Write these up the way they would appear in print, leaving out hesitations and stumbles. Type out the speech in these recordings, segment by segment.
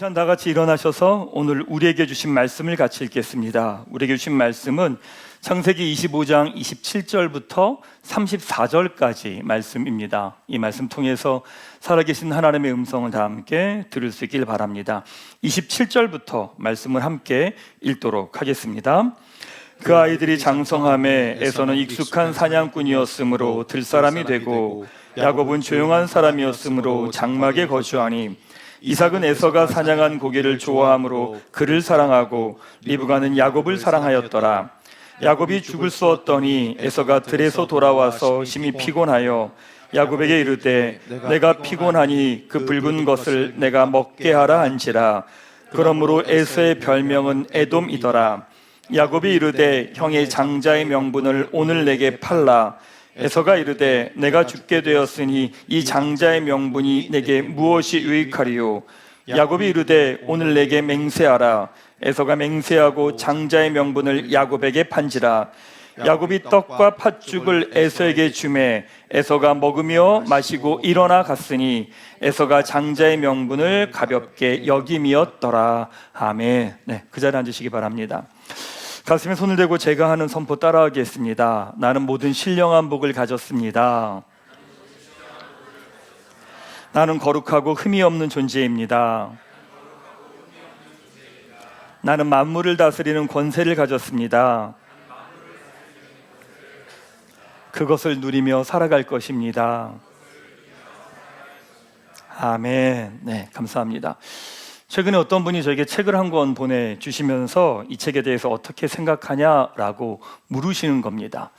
시간 다 같이 일어나셔서 오늘 우리에게 주신 말씀을 같이 읽겠습니다. 우리에게 주신 말씀은 창세기 25장 27절부터 34절까지 말씀입니다. 이 말씀 통해서 살아계신 하나님의 음성을 다 함께 들을 수 있길 바랍니다. 27절부터 말씀을 함께 읽도록 하겠습니다. 그 아이들이 장성함에 에서는 익숙한 사냥꾼이었으므로 들사람이 되고 야곱은 조용한 사람이었으므로 장막에 거주하니 이삭은 에서가 사냥한 고기를 좋아하므로 그를 사랑하고 리브가는 야곱을 사랑하였더라. 야곱이 죽을 쏘았더니 에서가 들에서 돌아와서 심히 피곤하여 야곱에게 이르되 내가 피곤하니 그 붉은 것을 내가 먹게 하라 한지라. 그러므로 에서의 별명은 에돔이더라. 야곱이 이르되 형의 장자의 명분을 오늘 내게 팔라. 에서가 이르되 내가 죽게 되었으니 이 장자의 명분이 내게 무엇이 유익하리요. 야곱이 이르되 오늘 내게 맹세하라. 에서가 맹세하고 장자의 명분을 야곱에게 판지라. 야곱이 떡과 팥죽을 에서에게 주매 에서가 먹으며 마시고 일어나 갔으니 에서가 장자의 명분을 가볍게 여김이었더라. 아멘. 네, 그 자리에 앉으시기 바랍니다. 가슴에 손을 대고 제가 하는 선포 따라하겠습니다. 나는 모든 신령한 복을 가졌습니다. 나는 거룩하고 흠이 없는 존재입니다. 나는 만물을 다스리는 권세를 가졌습니다. 그것을 누리며 살아갈 것입니다. 아멘. 네, 감사합니다. 최근에 어떤 분이 저에게 책을 한 권 보내주시면서 이 책에 대해서 어떻게 생각하냐라고 물으시는 겁니다.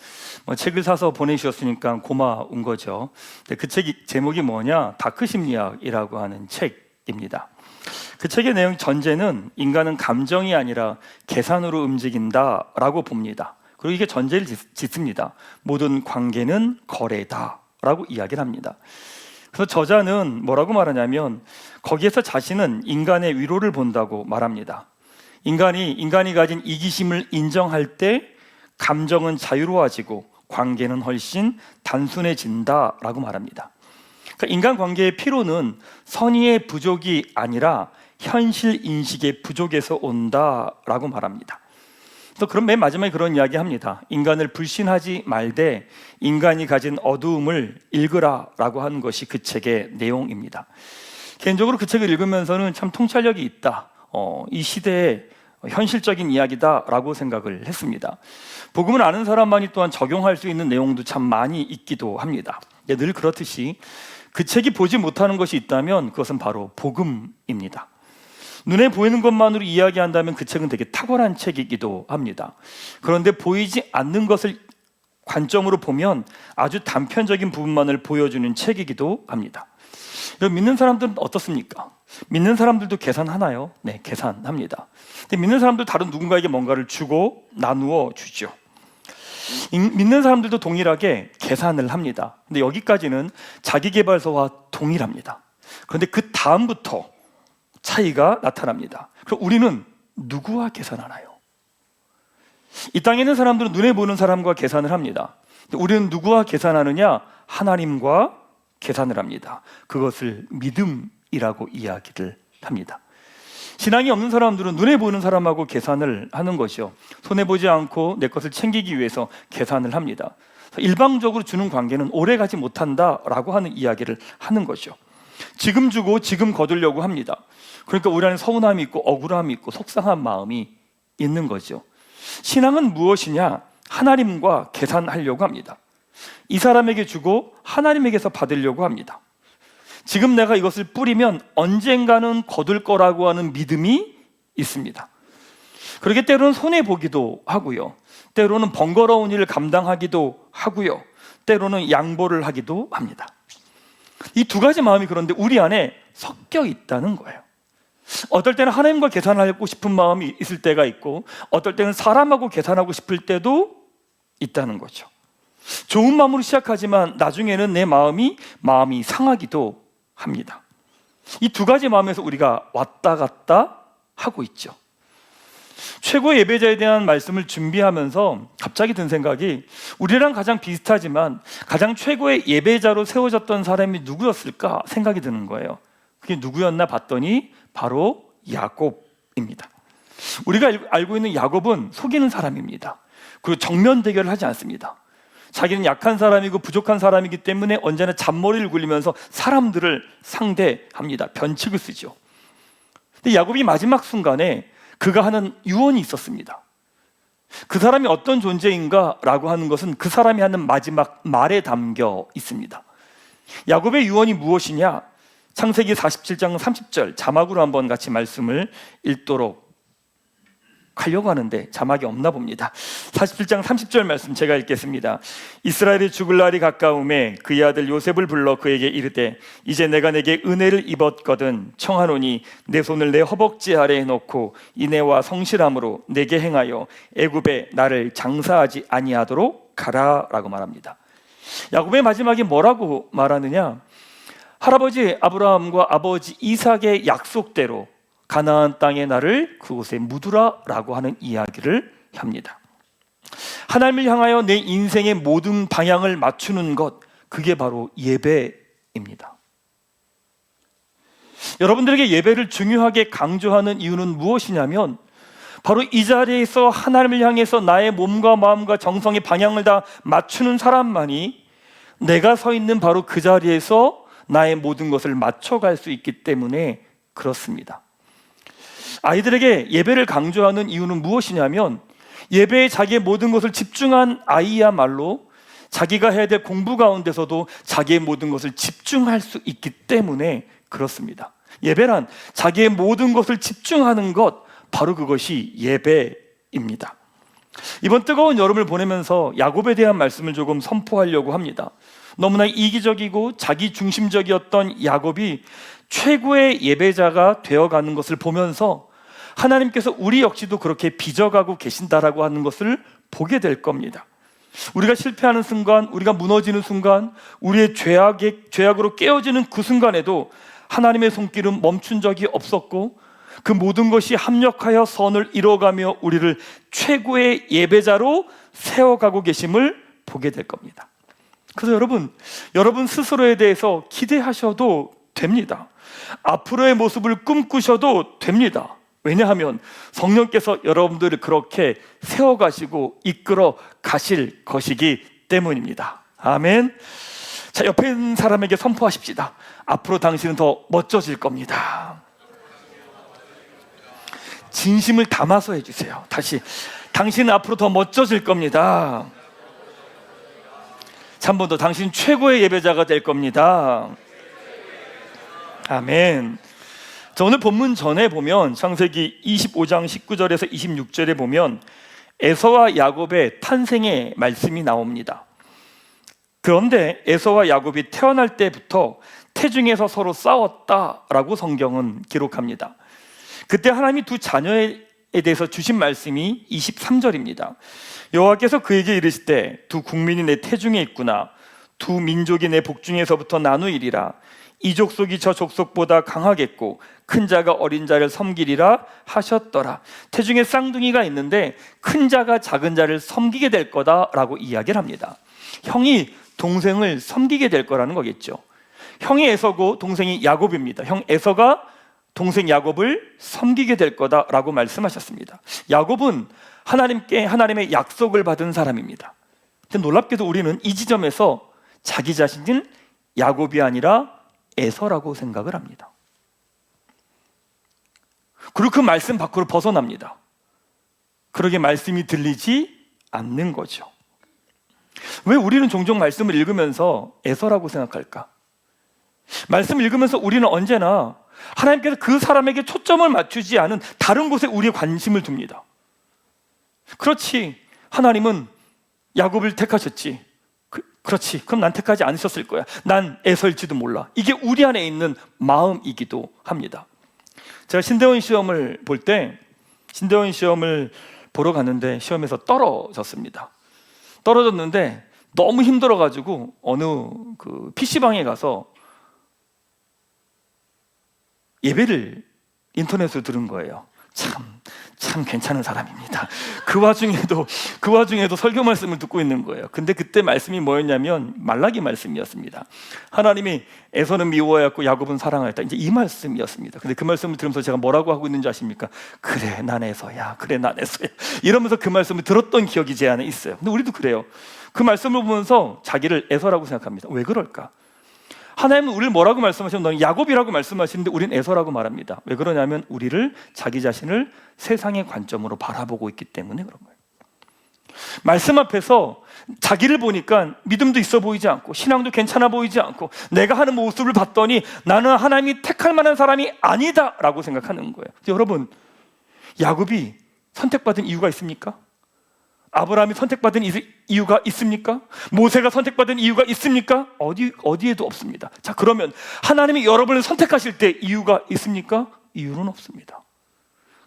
책을 사서 보내주셨으니까 고마운 거죠. 그 책 제목이 뭐냐? 다크심리학이라고 하는 책입니다. 그 책의 내용 전제는 인간은 감정이 아니라 계산으로 움직인다라고 봅니다. 그리고 이게 전제를 짓습니다. 모든 관계는 거래다라고 이야기를 합니다. 그래서 저자는 뭐라고 말하냐면 거기에서 자신은 인간의 위로를 본다고 말합니다. 인간이 가진 이기심을 인정할 때 감정은 자유로워지고 관계는 훨씬 단순해진다라고 말합니다. 그러니까 인간관계의 피로는 선의의 부족이 아니라 현실 인식의 부족에서 온다라고 말합니다. 또 그럼 맨 마지막에 그런 이야기 합니다. 인간을 불신하지 말되 인간이 가진 어두움을 읽으라라고 하는 것이 그 책의 내용입니다. 개인적으로 그 책을 읽으면서는 참 통찰력이 있다. 이 시대의 현실적인 이야기다라고 생각을 했습니다. 복음을 아는 사람만이 또한 적용할 수 있는 내용도 참 많이 있기도 합니다. 늘 그렇듯이 그 책이 보지 못하는 것이 있다면 그것은 바로 복음입니다. 눈에 보이는 것만으로 이야기한다면 그 책은 되게 탁월한 책이기도 합니다. 그런데 보이지 않는 것을 관점으로 보면 아주 단편적인 부분만을 보여주는 책이기도 합니다. 믿는 사람들은 어떻습니까? 믿는 사람들도 계산하나요? 네, 계산합니다. 근데 믿는 사람도 다른 누군가에게 뭔가를 주고 나누어 주죠. 믿는 사람들도 동일하게 계산을 합니다. 근데 여기까지는 자기계발서와 동일합니다. 그런데 그 다음부터 차이가 나타납니다. 그럼 우리는 누구와 계산하나요? 이 땅에 있는 사람들은 눈에 보이는 사람과 계산을 합니다. 우리는 누구와 계산하느냐? 하나님과 계산을 합니다. 그것을 믿음이라고 이야기를 합니다. 신앙이 없는 사람들은 눈에 보이는 사람하고 계산을 하는 것이요, 손해보지 않고 내 것을 챙기기 위해서 계산을 합니다. 일방적으로 주는 관계는 오래가지 못한다라고 하는 이야기를 하는 것이죠. 지금 주고 지금 거두려고 합니다. 그러니까 우리 안에 서운함이 있고 억울함이 있고 속상한 마음이 있는 거죠. 신앙은 무엇이냐? 하나님과 계산하려고 합니다. 이 사람에게 주고 하나님에게서 받으려고 합니다. 지금 내가 이것을 뿌리면 언젠가는 거둘 거라고 하는 믿음이 있습니다. 그렇게 때로는 손해보기도 하고요, 때로는 번거로운 일을 감당하기도 하고요, 때로는 양보를 하기도 합니다. 이 두 가지 마음이 그런데 우리 안에 섞여 있다는 거예요. 어떨 때는 하나님과 계산하고 싶은 마음이 있을 때가 있고 어떨 때는 사람하고 계산하고 싶을 때도 있다는 거죠. 좋은 마음으로 시작하지만 나중에는 내 마음이 상하기도 합니다. 이 두 가지 마음에서 우리가 왔다 갔다 하고 있죠. 최고의 예배자에 대한 말씀을 준비하면서 갑자기 든 생각이, 우리랑 가장 비슷하지만 가장 최고의 예배자로 세워졌던 사람이 누구였을까 생각이 드는 거예요. 그게 누구였나 봤더니 바로 야곱입니다. 우리가 알고 있는 야곱은 속이는 사람입니다. 그리고 정면 대결을 하지 않습니다. 자기는 약한 사람이고 부족한 사람이기 때문에 언제나 잔머리를 굴리면서 사람들을 상대합니다. 변칙을 쓰죠. 근데 야곱이 마지막 순간에 그가 하는 유언이 있었습니다. 그 사람이 어떤 존재인가 라고 하는 것은 그 사람이 하는 마지막 말에 담겨 있습니다. 야곱의 유언이 무엇이냐? 창세기 47장 30절 자막으로 한번 같이 말씀을 읽도록 하려고 하는데 자막이 없나 봅니다. 47장 30절 말씀 제가 읽겠습니다. 이스라엘이 죽을 날이 가까움에 그의 아들 요셉을 불러 그에게 이르되 이제 내가 내게 은혜를 입었거든 청하노니 내 손을 내 허벅지 아래에 놓고 인애와 성실함으로 내게 행하여 애굽에 나를 장사하지 아니하도록 가라 라고 말합니다. 야곱의 마지막에 뭐라고 말하느냐? 할아버지 아브라함과 아버지 이삭의 약속대로 가나안 땅에 나를 그곳에 묻으라 라고 하는 이야기를 합니다. 하나님을 향하여 내 인생의 모든 방향을 맞추는 것, 그게 바로 예배입니다. 여러분들에게 예배를 중요하게 강조하는 이유는 무엇이냐면 바로 이 자리에서 하나님을 향해서 나의 몸과 마음과 정성의 방향을 다 맞추는 사람만이 내가 서 있는 바로 그 자리에서 나의 모든 것을 맞춰갈 수 있기 때문에 그렇습니다. 아이들에게 예배를 강조하는 이유는 무엇이냐면 예배에 자기의 모든 것을 집중한 아이야말로 자기가 해야 될 공부 가운데서도 자기의 모든 것을 집중할 수 있기 때문에 그렇습니다. 예배란 자기의 모든 것을 집중하는 것, 바로 그것이 예배입니다. 이번 뜨거운 여름을 보내면서 야곱에 대한 말씀을 조금 선포하려고 합니다. 너무나 이기적이고 자기중심적이었던 야곱이 최고의 예배자가 되어가는 것을 보면서 하나님께서 우리 역시도 그렇게 빚어가고 계신다라고 하는 것을 보게 될 겁니다. 우리가 실패하는 순간, 우리가 무너지는 순간, 우리의 죄악으로 깨어지는 그 순간에도 하나님의 손길은 멈춘 적이 없었고 그 모든 것이 합력하여 선을 이뤄가며 우리를 최고의 예배자로 세워가고 계심을 보게 될 겁니다. 그래서 여러분 스스로에 대해서 기대하셔도 됩니다. 앞으로의 모습을 꿈꾸셔도 됩니다. 왜냐하면 성령께서 여러분들을 그렇게 세워가시고 이끌어 가실 것이기 때문입니다. 아멘. 자, 옆에 있는 사람에게 선포하십시다. 앞으로 당신은 더 멋져질 겁니다. 진심을 담아서 해주세요. 다시, 당신은 앞으로 더 멋져질 겁니다. 한 번 더, 당신 최고의 예배자가 될 겁니다. 아멘. 자, 오늘 본문 전에 보면 창세기 25장 19절에서 26절에 보면 에서와 야곱의 탄생의 말씀이 나옵니다. 그런데 에서와 야곱이 태어날 때부터 태중에서 서로 싸웠다라고 성경은 기록합니다. 그때 하나님이 두 자녀에 대해서 주신 말씀이 23절입니다. 여호와께서 그에게 이르시되 두 국민이 내 태중에 있구나. 두 민족이 내 복중에서부터 나누이리라. 이 족속이 저 족속보다 강하겠고 큰 자가 어린 자를 섬기리라 하셨더라. 태중에 쌍둥이가 있는데 큰 자가 작은 자를 섬기게 될 거다라고 이야기를 합니다. 형이 동생을 섬기게 될 거라는 거겠죠. 형이 에서고 동생이 야곱입니다. 형 에서가 동생 야곱을 섬기게 될 거다라고 말씀하셨습니다. 야곱은 하나님의 약속을 받은 사람입니다. 근데 놀랍게도 우리는 이 지점에서 자기 자신은 야곱이 아니라 에서라고 생각을 합니다. 그리고 그 말씀 밖으로 벗어납니다. 그러게 말씀이 들리지 않는 거죠. 왜 우리는 종종 말씀을 읽으면서 에서라고 생각할까? 말씀을 읽으면서 우리는 언제나 하나님께서 그 사람에게 초점을 맞추지 않은 다른 곳에 우리의 관심을 둡니다. 그렇지, 하나님은 야곱을 택하셨지. 그렇지, 그럼 난 택하지 않으셨을 거야. 난 에서일지도 몰라. 이게 우리 안에 있는 마음이기도 합니다. 제가 신대원 시험을 볼 때 신대원 시험을 보러 갔는데 시험에서 떨어졌습니다. 떨어졌는데 너무 힘들어가지고 어느 그 PC방에 가서 예배를 인터넷으로 들은 거예요. 참 참 괜찮은 사람입니다. 그 와중에도 설교 말씀을 듣고 있는 거예요. 근데 그때 말씀이 뭐였냐면 말라기 말씀이었습니다. 하나님이 에서는 미워하였고 야곱은 사랑하였다, 이제 이 말씀이었습니다. 근데 그 말씀을 들으면서 제가 뭐라고 하고 있는지 아십니까? 그래 난 에서야, 그래 난 에서야, 이러면서 그 말씀을 들었던 기억이 제 안에 있어요. 근데 우리도 그래요. 그 말씀을 보면서 자기를 에서라고 생각합니다. 왜 그럴까? 하나님은 우리를 뭐라고 말씀하시면 너는 야곱이라고 말씀하시는데 우린 에서라고 말합니다. 왜 그러냐면 우리를, 자기 자신을 세상의 관점으로 바라보고 있기 때문에 그런 거예요. 말씀 앞에서 자기를 보니까 믿음도 있어 보이지 않고 신앙도 괜찮아 보이지 않고 내가 하는 모습을 봤더니 나는 하나님이 택할 만한 사람이 아니다 라고 생각하는 거예요. 여러분, 야곱이 선택받은 이유가 있습니까? 아브라함이 선택받은 이유가 있습니까? 모세가 선택받은 이유가 있습니까? 어디에도 없습니다. 자, 그러면 하나님이 여러분을 선택하실 때 이유가 있습니까? 이유는 없습니다.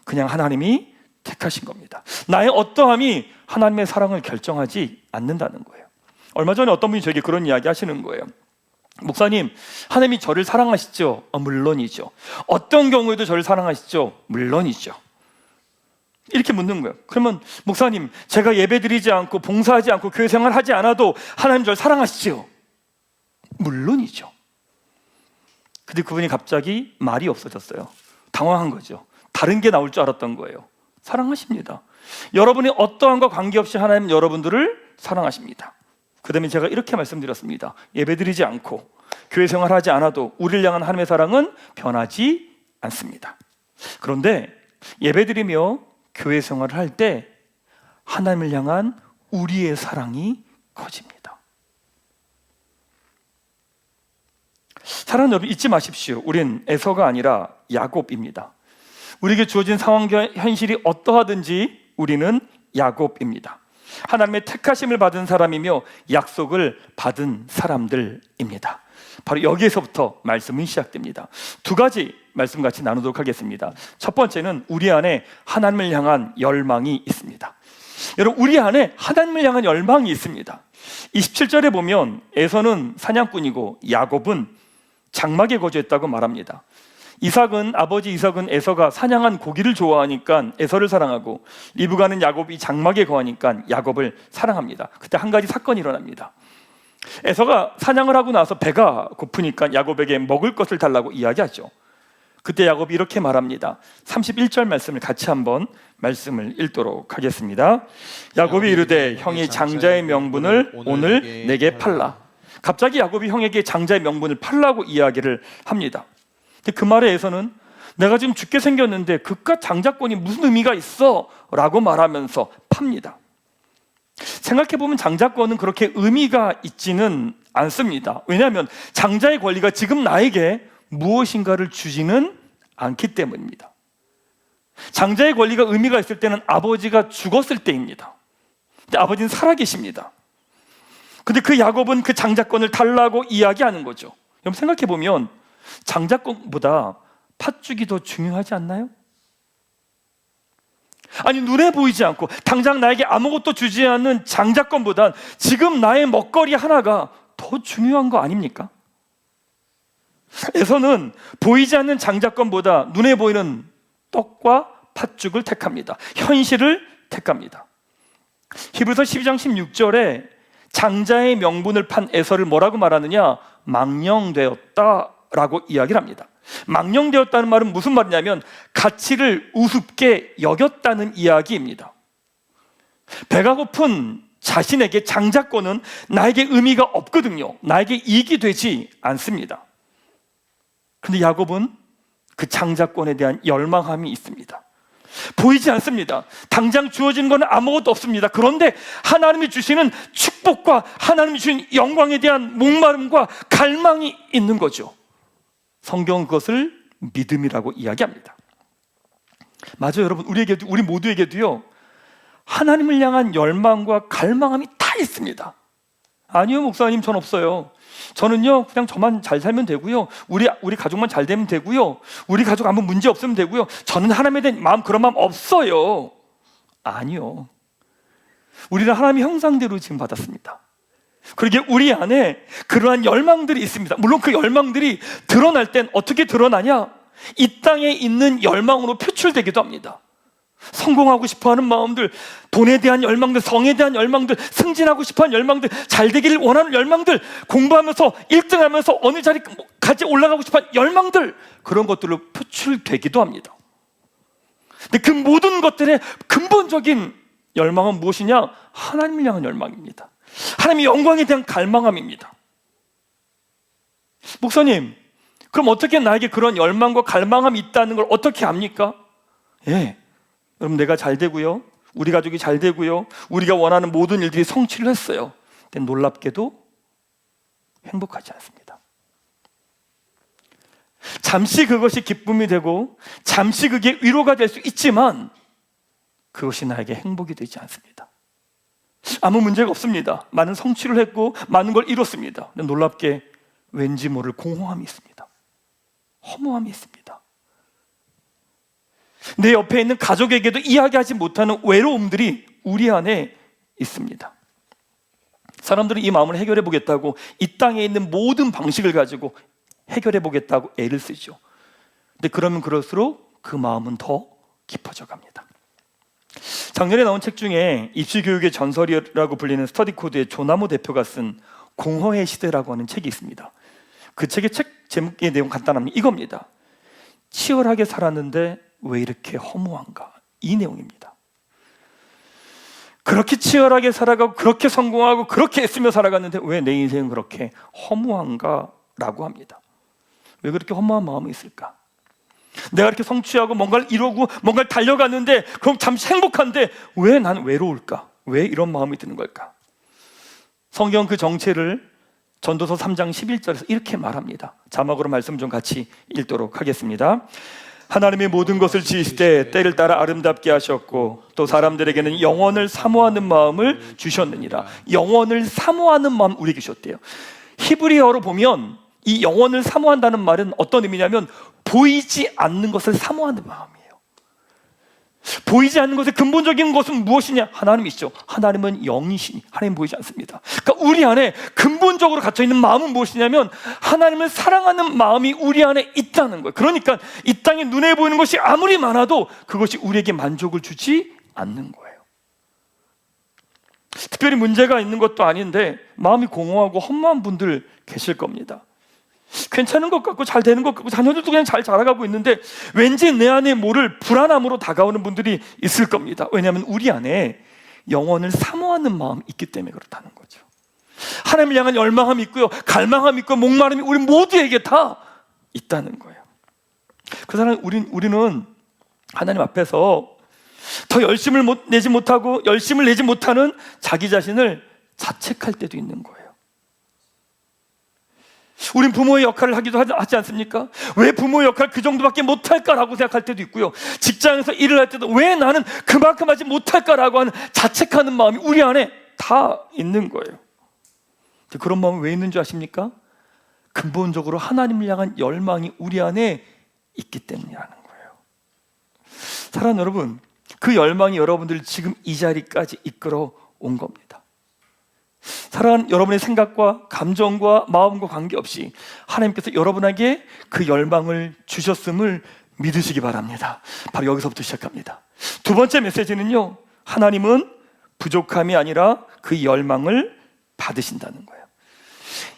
그냥 하나님이 택하신 겁니다. 나의 어떠함이 하나님의 사랑을 결정하지 않는다는 거예요. 얼마 전에 어떤 분이 저에게 그런 이야기 하시는 거예요. 목사님, 하나님이 저를 사랑하시죠? 물론이죠. 어떤 경우에도 저를 사랑하시죠? 물론이죠. 이렇게 묻는 거예요. 그러면 목사님, 제가 예배드리지 않고 봉사하지 않고 교회 생활하지 않아도 하나님 저를 사랑하시죠? 물론이죠. 근데 그분이 갑자기 말이 없어졌어요. 당황한 거죠. 다른 게 나올 줄 알았던 거예요. 사랑하십니다. 여러분이 어떠함과 관계없이 하나님 여러분들을 사랑하십니다. 그 다음에 제가 이렇게 말씀드렸습니다. 예배드리지 않고 교회 생활하지 않아도 우리를 향한 하나님의 사랑은 변하지 않습니다. 그런데 예배드리며 교회 생활을 할 때 하나님을 향한 우리의 사랑이 커집니다. 사랑하는 여러분, 잊지 마십시오. 우린 에서가 아니라 야곱입니다. 우리에게 주어진 상황과 현실이 어떠하든지 우리는 야곱입니다. 하나님의 택하심을 받은 사람이며 약속을 받은 사람들입니다. 바로 여기에서부터 말씀이 시작됩니다. 두 가지 말씀 같이 나누도록 하겠습니다. 첫 번째는 우리 안에 하나님을 향한 열망이 있습니다. 여러분, 우리 안에 하나님을 향한 열망이 있습니다. 27절에 보면 에서는 사냥꾼이고 야곱은 장막에 거주했다고 말합니다. 아버지 이삭은 에서가 사냥한 고기를 좋아하니까 에서를 사랑하고, 리브가는 야곱이 장막에 거하니까 야곱을 사랑합니다. 그때 한 가지 사건이 일어납니다. 에서가 사냥을 하고 나서 배가 고프니까 야곱에게 먹을 것을 달라고 이야기하죠. 그때 야곱이 이렇게 말합니다. 31절 말씀을 같이 한번 말씀을 읽도록 하겠습니다. 야곱이 이르되 형이 장자의 명분을 오늘 내게 팔라. 갑자기 야곱이 형에게 장자의 명분을 팔라고 이야기를 합니다. 근데 그 말에 에서는 내가 지금 죽게 생겼는데 그깟 장자권이 무슨 의미가 있어? 라고 말하면서 팝니다. 생각해보면 장자권은 그렇게 의미가 있지는 않습니다. 왜냐하면 장자의 권리가 지금 나에게 무엇인가를 주지는 않기 때문입니다. 장자의 권리가 의미가 있을 때는 아버지가 죽었을 때입니다. 근데 아버지는 살아계십니다. 근데 그 야곱은 그 장자권을 달라고 이야기하는 거죠. 여러분, 생각해보면 장자권보다 팥죽이 더 중요하지 않나요? 아니, 눈에 보이지 않고 당장 나에게 아무것도 주지 않는 장자권보단 지금 나의 먹거리 하나가 더 중요한 거 아닙니까? 에서는 보이지 않는 장자권보다 눈에 보이는 떡과 팥죽을 택합니다. 현실을 택합니다. 히브리서 12장 16절에 장자의 명분을 판 에서를 뭐라고 말하느냐? 망령되었다라고 이야기를 합니다. 망령되었다는 말은 무슨 말이냐면 가치를 우습게 여겼다는 이야기입니다. 배가 고픈 자신에게 장자권은 나에게 의미가 없거든요. 나에게 이익이 되지 않습니다. 그런데 야곱은 그 장자권에 대한 열망함이 있습니다. 보이지 않습니다. 당장 주어진 건 아무것도 없습니다. 그런데 하나님이 주시는 축복과 하나님이 주신 영광에 대한 목마름과 갈망이 있는 거죠. 성경은 그것을 믿음이라고 이야기합니다. 맞아요, 여러분. 우리 모두에게도요, 하나님을 향한 열망과 갈망함이 다 있습니다. 아니요, 목사님, 전 없어요. 저는요, 그냥 저만 잘 살면 되고요, 우리 가족만 잘 되면 되고요, 우리 가족 아무 문제 없으면 되고요, 저는 하나님에 대한 마음, 그런 마음 없어요. 아니요, 우리는 하나님의 형상대로 지금 받았습니다. 그러게 우리 안에 그러한 열망들이 있습니다. 물론 그 열망들이 드러날 땐 어떻게 드러나냐? 이 땅에 있는 열망으로 표출되기도 합니다. 성공하고 싶어하는 마음들, 돈에 대한 열망들, 성에 대한 열망들, 승진하고 싶어하는 열망들, 잘 되기를 원하는 열망들, 공부하면서 1등하면서 어느 자리까지 올라가고 싶어하는 열망들, 그런 것들로 표출되기도 합니다. 근데 그 모든 것들의 근본적인 열망은 무엇이냐? 하나님을 향한 열망입니다. 하나님의 영광에 대한 갈망함입니다. 목사님, 그럼 어떻게 나에게 그런 열망과 갈망함이 있다는 걸 어떻게 압니까? 여러분, 내가 잘 되고요, 우리 가족이 잘 되고요, 우리가 원하는 모든 일들이 성취를 했어요. 근데 놀랍게도 행복하지 않습니다. 잠시 그것이 기쁨이 되고 잠시 그게 위로가 될 수 있지만 그것이 나에게 행복이 되지 않습니다. 아무 문제가 없습니다. 많은 성취를 했고 많은 걸 이뤘습니다. 근데 놀랍게 왠지 모를 공허함이 있습니다. 허무함이 있습니다. 내 옆에 있는 가족에게도 이야기하지 못하는 외로움들이 우리 안에 있습니다. 사람들은 이 마음을 해결해 보겠다고 이 땅에 있는 모든 방식을 가지고 해결해 보겠다고 애를 쓰죠. 근데 그러면 그럴수록 그 마음은 더 깊어져 갑니다. 작년에 나온 책 중에 입시교육의 전설이라고 불리는 스터디코드의 조나무 대표가 쓴 공허의 시대라고 하는 책이 있습니다. 그 책의 책 제목의 내용 간단합니다. 이겁니다. 치열하게 살았는데 왜 이렇게 허무한가? 이 내용입니다. 그렇게 치열하게 살아가고 그렇게 성공하고 그렇게 애쓰며 살아갔는데 왜 내 인생은 그렇게 허무한가? 라고 합니다. 왜 그렇게 허무한 마음이 있을까? 내가 이렇게 성취하고 뭔가를 이루고 뭔가를 달려갔는데 그럼 잠시 행복한데 왜 난 외로울까? 왜 이런 마음이 드는 걸까? 성경 그 정체를 전도서 3장 11절에서 이렇게 말합니다. 자막으로 말씀 좀 같이 읽도록 하겠습니다. 하나님이 모든 것을 지으시되 때를 따라 아름답게 하셨고 또 사람들에게는 영원을 사모하는 마음을 주셨느니라. 영원을 사모하는 마음 우리에게 주셨대요. 히브리어로 보면 이 영원을 사모한다는 말은 어떤 의미냐면 보이지 않는 것을 사모하는 마음이에요. 보이지 않는 것의 근본적인 것은 무엇이냐? 하나님이시죠. 하나님은 영이시니 하나님 보이지 않습니다. 그러니까 우리 안에 근본적으로 갇혀있는 마음은 무엇이냐면 하나님을 사랑하는 마음이 우리 안에 있다는 거예요. 그러니까 이 땅에 눈에 보이는 것이 아무리 많아도 그것이 우리에게 만족을 주지 않는 거예요. 특별히 문제가 있는 것도 아닌데 마음이 공허하고 허무한 분들 계실 겁니다. 괜찮은 것 같고 잘 되는 것 같고 자녀들도 그냥 잘 자라가고 있는데 왠지 내 안에 모를 불안함으로 다가오는 분들이 있을 겁니다. 왜냐하면 우리 안에 영혼을 사모하는 마음이 있기 때문에 그렇다는 거죠. 하나님을 향한 열망함이 있고요, 갈망함이 있고 목마름이 우리 모두에게 다 있다는 거예요. 그 사람 우리는 하나님 앞에서 더 열심을 내지 못하고 열심을 내지 못하는 자기 자신을 자책할 때도 있는 거예요. 우린 부모의 역할을 하기도 하지 않습니까? 왜 부모의 역할 그 정도밖에 못할까라고 생각할 때도 있고요, 직장에서 일을 할 때도 왜 나는 그만큼 하지 못할까라고 하는 자책하는 마음이 우리 안에 다 있는 거예요. 그런 마음이 왜 있는 줄 아십니까? 근본적으로 하나님을 향한 열망이 우리 안에 있기 때문이라는 거예요. 사랑하는 여러분, 그 열망이 여러분들을 지금 이 자리까지 이끌어 온 겁니다. 사랑하는 여러분의 생각과 감정과 마음과 관계없이 하나님께서 여러분에게 그 열망을 주셨음을 믿으시기 바랍니다. 바로 여기서부터 시작합니다. 두 번째 메시지는요, 하나님은 부족함이 아니라 그 열망을 받으신다는 거예요.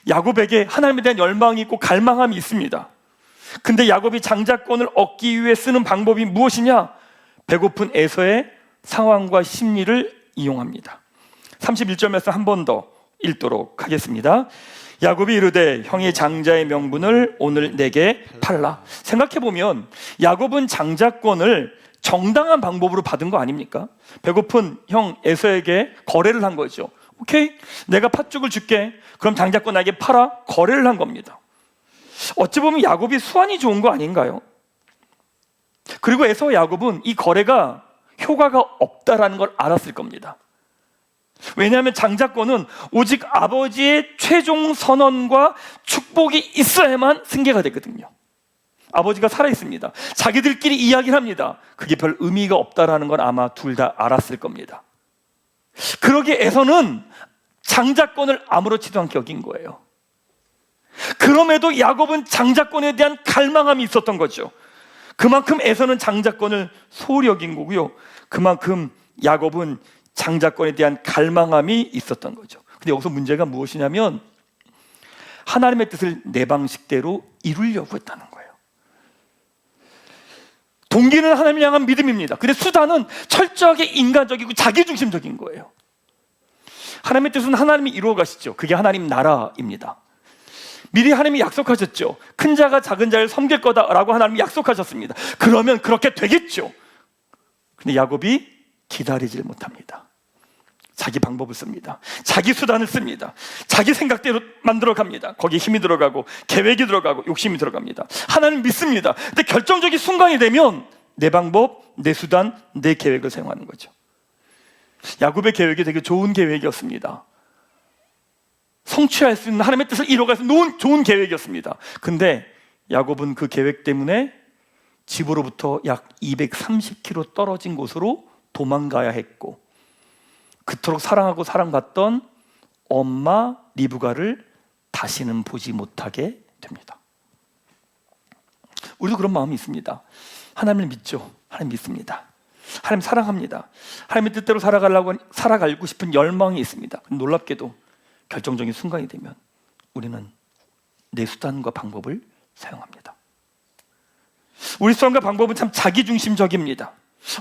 야곱에게 하나님에 대한 열망이 있고 갈망함이 있습니다. 근데 야곱이 장자권을 얻기 위해 쓰는 방법이 무엇이냐? 배고픈 에서의 상황과 심리를 이용합니다. 31절에서 한 번 더 읽도록 하겠습니다. 야곱이 이르되 형이 장자의 명분을 오늘 내게 팔라. 생각해보면 야곱은 장자권을 정당한 방법으로 받은 거 아닙니까? 배고픈 형 에서에게 거래를 한 거죠. 오케이, 내가 팥죽을 줄게. 그럼 장자권 나에게 팔아. 거래를 한 겁니다. 어찌 보면 야곱이 수완이 좋은 거 아닌가요? 그리고 에서와 야곱은 이 거래가 효과가 없다라는 걸 알았을 겁니다. 왜냐하면 장자권은 오직 아버지의 최종 선언과 축복이 있어야만 승계가 되거든요. 아버지가 살아있습니다. 자기들끼리 이야기를 합니다. 그게 별 의미가 없다라는 건 아마 둘 다 알았을 겁니다. 그러기에 에서는 장자권을 아무렇지도 않게 여긴 거예요. 그럼에도 야곱은 장자권에 대한 갈망함이 있었던 거죠. 그만큼 에서는 장자권을 소홀히 여긴 거고요. 그만큼 야곱은 장자권에 대한 갈망함이 있었던 거죠. 근데 여기서 문제가 무엇이냐면 하나님의 뜻을 내 방식대로 이루려고 했다는 거예요. 동기는 하나님을 향한 믿음입니다. 근데 수단은 철저하게 인간적이고 자기중심적인 거예요. 하나님의 뜻은 하나님이 이루어 가시죠. 그게 하나님 나라입니다. 미리 하나님이 약속하셨죠. 큰 자가 작은 자를 섬길 거다라고 하나님이 약속하셨습니다. 그러면 그렇게 되겠죠. 근데 야곱이 기다리질 못합니다. 자기 방법을 씁니다. 자기 수단을 씁니다. 자기 생각대로 만들어 갑니다. 거기에 힘이 들어가고 계획이 들어가고 욕심이 들어갑니다. 하나님 믿습니다. 근데 결정적인 순간이 되면 내 방법, 내 수단, 내 계획을 사용하는 거죠. 야곱의 계획이 되게 좋은 계획이었습니다. 성취할 수 있는 하나님의 뜻을 이뤄갈 수 있는 좋은 계획이었습니다. 근데 야곱은 그 계획 때문에 집으로부터 약 230km 떨어진 곳으로 도망가야 했고, 그토록 사랑하고 사랑받던 엄마 리브가를 다시는 보지 못하게 됩니다. 우리도 그런 마음이 있습니다. 하나님을 믿죠. 하나님 믿습니다. 하나님 사랑합니다. 하나님의 뜻대로 살아가고 싶은 열망이 있습니다. 놀랍게도 결정적인 순간이 되면 우리는 내 수단과 방법을 사용합니다. 우리 수단과 방법은 참 자기중심적입니다.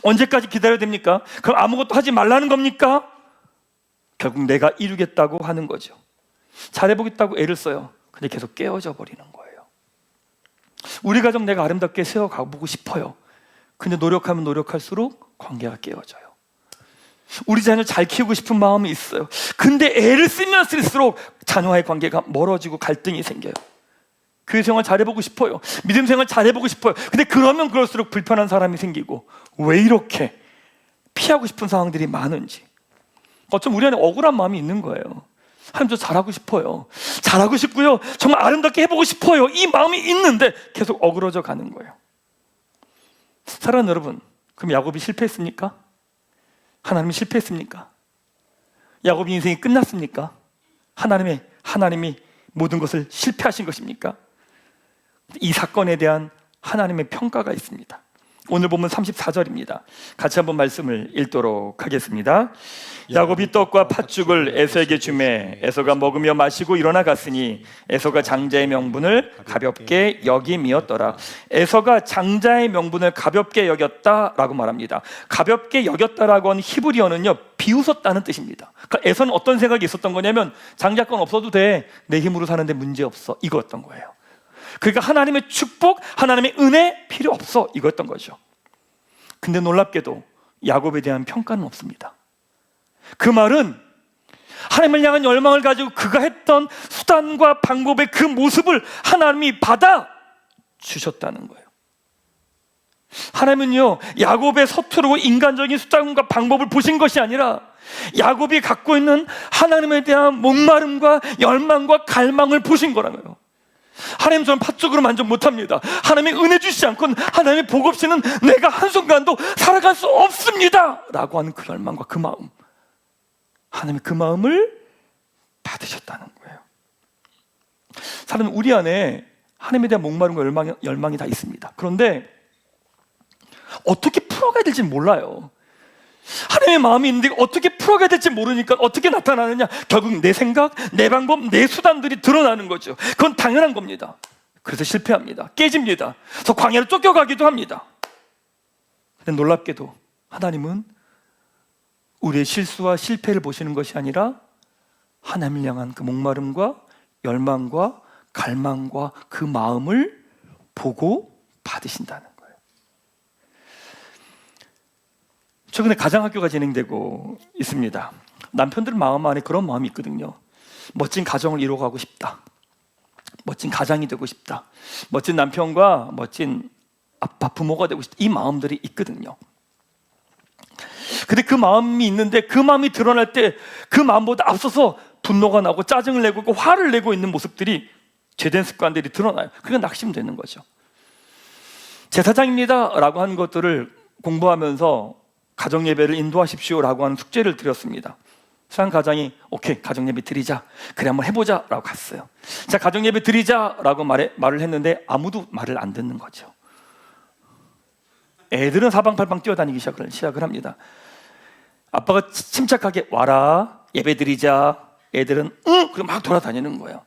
언제까지 기다려야 됩니까? 그럼 아무것도 하지 말라는 겁니까? 결국 내가 이루겠다고 하는 거죠. 잘해보겠다고 애를 써요. 근데 계속 깨어져 버리는 거예요. 우리 가정 내가 아름답게 세워가보고 싶어요. 근데 노력하면 노력할수록 관계가 깨어져요. 우리 자녀 잘 키우고 싶은 마음이 있어요. 근데 애를 쓰면 쓸수록 자녀와의 관계가 멀어지고 갈등이 생겨요. 교회 생활 잘해보고 싶어요. 믿음 생활 잘해보고 싶어요. 근데 그러면 그럴수록 불편한 사람이 생기고, 왜 이렇게 피하고 싶은 상황들이 많은지. 어쩜 우리 안에 억울한 마음이 있는 거예요. 하나님, 저 잘하고 싶어요. 잘하고 싶고요. 정말 아름답게 해보고 싶어요. 이 마음이 있는데 계속 어그러져 가는 거예요. 사랑하는 여러분, 그럼 야곱이 실패했습니까? 하나님이 실패했습니까? 야곱의 인생이 끝났습니까? 하나님이 모든 것을 실패하신 것입니까? 이 사건에 대한 하나님의 평가가 있습니다. 오늘 보면 34절입니다. 같이 한번 말씀을 읽도록 하겠습니다. 야곱이 떡과 팥죽을 에서에게 주매 에서가 먹으며 마시고 일어나 갔으니 에서가 장자의 명분을 가볍게 여김이었더라. 에서가 장자의 명분을 가볍게 여겼다라고 말합니다. 가볍게 여겼다라고 하는 히브리어는요, 비웃었다는 뜻입니다. 그러니까 에서는 어떤 생각이 있었던 거냐면, 장자권 없어도 돼, 내 힘으로 사는데 문제 없어, 이거였던 거예요. 그러니까 하나님의 축복, 하나님의 은혜 필요 없어, 이거였던 거죠. 근데 놀랍게도 야곱에 대한 평가는 없습니다. 그 말은 하나님을 향한 열망을 가지고 그가 했던 수단과 방법의 그 모습을 하나님이 받아 주셨다는 거예요. 하나님은요, 야곱의 서투르고 인간적인 수단과 방법을 보신 것이 아니라 야곱이 갖고 있는 하나님에 대한 목마름과 열망과 갈망을 보신 거라고요. 하나님, 저는 팥죽으로 만족 못합니다. 하나님의 은혜 주시지 않고는, 하나님의 복 없이는 내가 한순간도 살아갈 수 없습니다 라고 하는 그 열망과 그 마음, 하나님의 그 마음을 받으셨다는 거예요. 사람은 우리 안에 하나님에 대한 목마름과 열망이 다 있습니다. 그런데 어떻게 풀어가야 될지 몰라요. 하나님의 마음이 있는데 어떻게 풀어가야 될지 모르니까 어떻게 나타나느냐? 결국 내 생각, 내 방법, 내 수단들이 드러나는 거죠. 그건 당연한 겁니다. 그래서 실패합니다. 깨집니다. 그래서 광야로 쫓겨가기도 합니다. 근데 놀랍게도 하나님은 우리의 실수와 실패를 보시는 것이 아니라 하나님을 향한 그 목마름과 열망과 갈망과 그 마음을 보고 받으신다는 거예요. 최근에 가정학교가 진행되고 있습니다. 남편들 마음 안에 그런 마음이 있거든요. 멋진 가정을 이루어가고 싶다. 멋진 가장이 되고 싶다. 멋진 남편과 멋진 아빠, 부모가 되고 싶다. 이 마음들이 있거든요. 근데 그 마음이 있는데 그 마음이 드러날 때 그 마음보다 앞서서 분노가 나고 짜증을 내고 있고 화를 내고 있는 모습들이, 죄된 습관들이 드러나요. 그게 낙심되는 거죠. 제사장입니다 라고 하는 것들을 공부하면서 가정예배를 인도하십시오라고 하는 숙제를 드렸습니다. 한 가장이 오케이, 가정예배 드리자, 그래 한번 해보자 라고 갔어요. 자, 가정예배 드리자 라고 말을 했는데 아무도 말을 안 듣는 거죠. 애들은 사방팔방 뛰어다니기 시작을 합니다. 아빠가 침착하게 와라, 예배드리자. 애들은 응! 그럼 막 돌아다니는 거예요.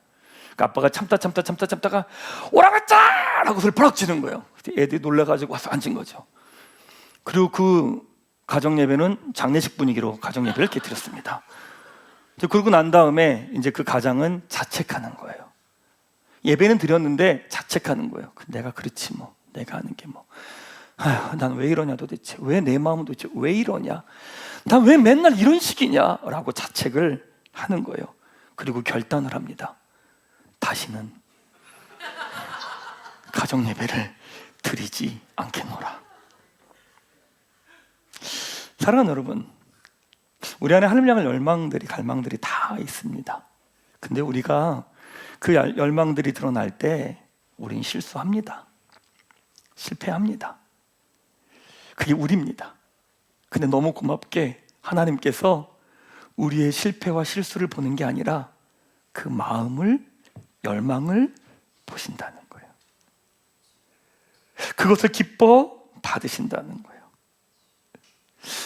그러니까 아빠가 참다가 오라갔자! 라고 소리 버럭 지는 거예요. 애들이 놀라가지고 와서 앉은 거죠. 그리고 그 가정예배는 장례식 분위기로 가정예배를 이렇게 드렸습니다. 그러고 난 다음에 이제 그 가장은 자책하는 거예요. 예배는 드렸는데 자책하는 거예요. 내가 그렇지 뭐, 내가 하는 게 뭐, 난 왜 이러냐 도대체, 왜 내 마음은 도대체 왜 이러냐, 난 왜 맨날 이런 식이냐 라고 자책을 하는 거예요. 그리고 결단을 합니다. 다시는 가정 예배를 드리지 않겠노라. 사랑하는 여러분, 우리 안에 하나님 향할 열망들이, 갈망들이 다 있습니다. 근데 우리가 그 열망들이 드러날 때 우린 실수합니다. 실패합니다. 그게 우리입니다. 근데 너무 고맙게 하나님께서 우리의 실패와 실수를 보는 게 아니라 그 마음을, 열망을 보신다는 거예요. 그것을 기뻐 받으신다는 거예요.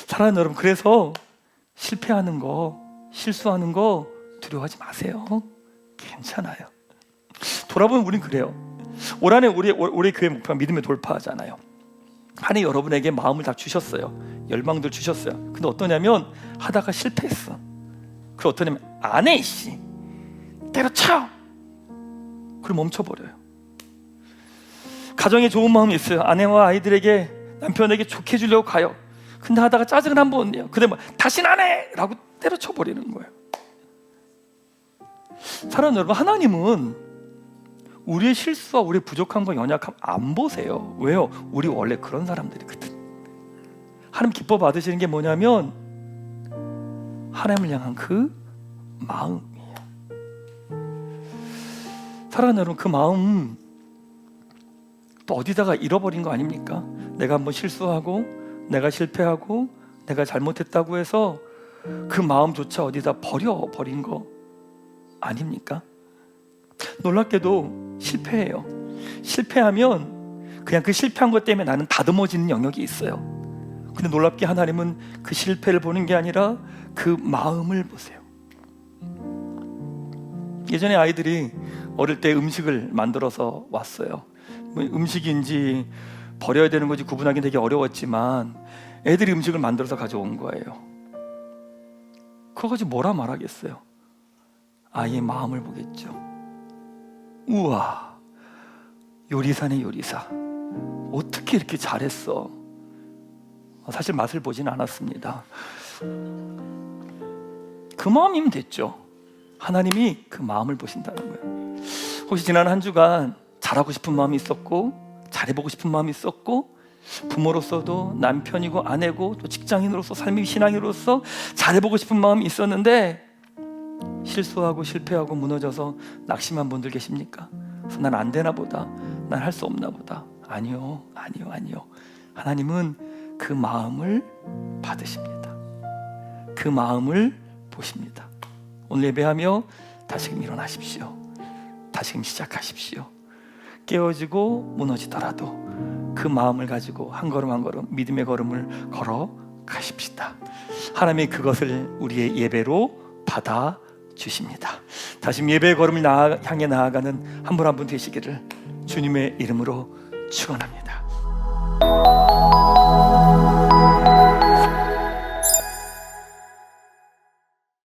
사랑하는 여러분, 그래서 실패하는 거, 실수하는 거 두려워하지 마세요. 괜찮아요. 돌아보면 우린 그래요. 올 한해 우리 교회 목표가 믿음의 돌파하잖아요. 한 해 여러분에게 마음을 다 주셨어요. 열망들 주셨어요. 근데 어떠냐면 하다가 실패했어. 그리고 어떠냐면 안 해 이씨, 때려쳐. 그리고 멈춰버려요. 가정에 좋은 마음이 있어요. 아내와 아이들에게, 남편에게 좋게 해주려고 가요. 근데 하다가 짜증을 한번 내요. 근데 뭐 다시는 안 해! 라고 때려쳐버리는 거예요. 사랑하는 여러분, 하나님은 우리의 실수와 우리의 부족함과 연약함 안 보세요. 왜요? 우리 원래 그런 사람들이거든. 하나님 기뻐 받으시는 게 뭐냐면 하나님을 향한 그 마음이에요. 사랑하는 여러분, 그 마음 또 어디다가 잃어버린 거 아닙니까? 내가 한번 실수하고, 내가 실패하고, 내가 잘못했다고 해서 그 마음조차 어디다 버린 거 아닙니까? 놀랍게도 실패해요. 실패하면 그냥 그 실패한 것 때문에 나는 다듬어지는 영역이 있어요. 근데 놀랍게 하나님은 그 실패를 보는 게 아니라 그 마음을 보세요. 예전에 아이들이 어릴 때 음식을 만들어서 왔어요. 음식인지 버려야 되는 건지 구분하기 되게 어려웠지만 애들이 음식을 만들어서 가져온 거예요. 그거 가지고 뭐라 말하겠어요? 아이의 마음을 보겠죠. 우와, 요리사네 요리사, 어떻게 이렇게 잘했어. 사실 맛을 보진 않았습니다. 그 마음이면 됐죠. 하나님이 그 마음을 보신다는 거예요. 혹시 지난 한 주간 잘하고 싶은 마음이 있었고, 잘해보고 싶은 마음이 있었고, 부모로서도 남편이고 아내고 또 직장인으로서, 삶의 신앙인으로서 잘해보고 싶은 마음이 있었는데 실수하고 실패하고 무너져서 낙심한 분들 계십니까? 그래서 난 안 되나 보다, 난 할 수 없나 보다. 아니요. 하나님은 그 마음을 받으십니다. 그 마음을 보십니다. 오늘 예배하며 다시금 일어나십시오. 다시금 시작하십시오. 깨어지고 무너지더라도 그 마음을 가지고 한 걸음 한 걸음 믿음의 걸음을 걸어 가십시다. 하나님이 그것을 우리의 예배로 받아 주십니다. 다시 예배의 걸음을 향해 나아가는 한 분 한 분 되시기를 주님의 이름으로 축원합니다.